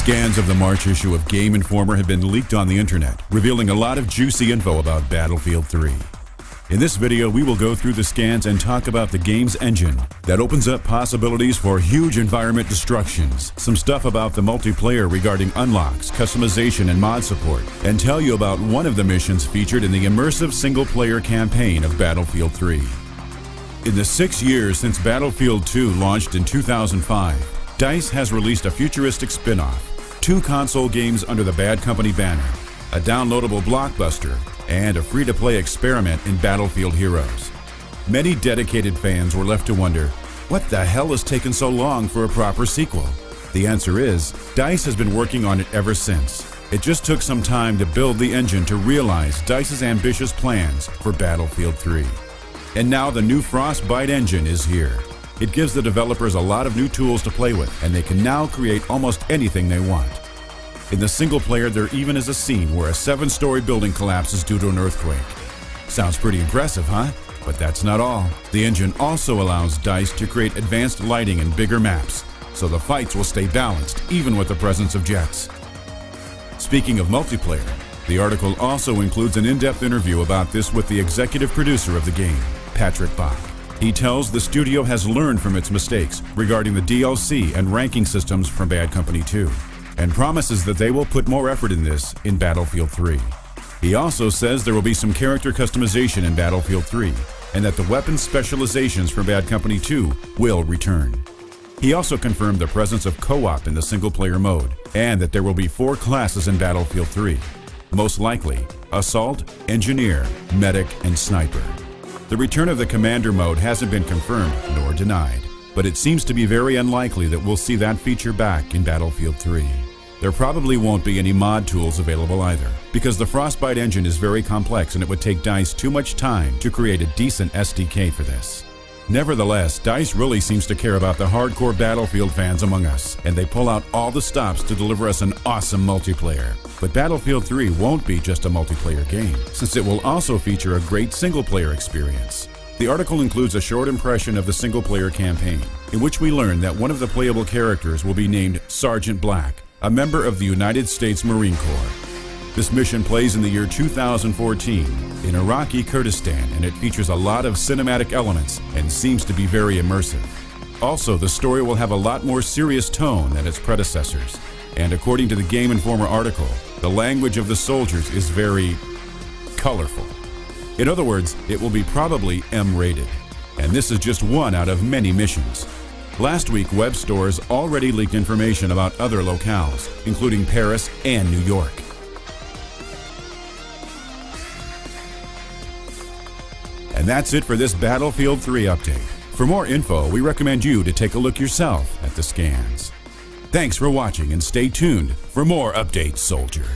Scans of the March issue of Game Informer have been leaked on the internet, revealing a lot of juicy info about Battlefield 3. In this video, we will go through the scans and talk about the game's engine that opens up possibilities for huge environment destructions, some stuff about the multiplayer regarding unlocks, customization, and mod support, and tell you about one of the missions featured in the immersive single-player campaign of Battlefield 3. In the 6 years since Battlefield 2 launched in 2005, DICE has released a futuristic spin-off, 2 console games under the Bad Company banner, a downloadable blockbuster, and a free-to-play experiment in Battlefield Heroes. Many dedicated fans were left to wonder, what the hell has taken so long for a proper sequel? The answer is, DICE has been working on it ever since. It just took some time to build the engine to realize DICE's ambitious plans for Battlefield 3. And now the new Frostbite engine is here. It gives the developers a lot of new tools to play with, and they can now create almost anything they want. In the single player, there even is a scene where a 7-story building collapses due to an earthquake. Sounds pretty impressive, huh? But that's not all. The engine also allows DICE to create advanced lighting and bigger maps, so the fights will stay balanced even with the presence of jets. Speaking of multiplayer, the article also includes an in-depth interview about this with the executive producer of the game, Patrick Bach. He tells the studio has learned from its mistakes regarding the DLC and ranking systems from Bad Company 2, and promises that they will put more effort in this in Battlefield 3. He also says there will be some character customization in Battlefield 3, and that the weapon specializations from Bad Company 2 will return. He also confirmed the presence of co-op in the single-player mode, and that there will be 4 classes in Battlefield 3. Most likely, Assault, Engineer, Medic, and Sniper. The return of the Commander mode hasn't been confirmed nor denied, but it seems to be very unlikely that we'll see that feature back in Battlefield 3. There probably won't be any mod tools available either, because the Frostbite engine is very complex and it would take DICE too much time to create a decent SDK for this. Nevertheless, DICE really seems to care about the hardcore Battlefield fans among us, and they pull out all the stops to deliver us an awesome multiplayer. But Battlefield 3 won't be just a multiplayer game, since it will also feature a great single-player experience. The article includes a short impression of the single-player campaign, in which we learn that one of the playable characters will be named Sergeant Black, a member of the United States Marine Corps. This mission plays in the year 2014 in Iraqi Kurdistan, and it features a lot of cinematic elements and seems to be very immersive. Also, the story will have a lot more serious tone than its predecessors, and according to the Game Informer article, the language of the soldiers is very colorful. In other words, it will be probably M-rated, and this is just one out of many missions. Last week, web stores already leaked information about other locales, including Paris and New York. And that's it for this Battlefield 3 update. For more info, we recommend you to take a look yourself at the scans. Thanks for watching and stay tuned for more updates, soldier.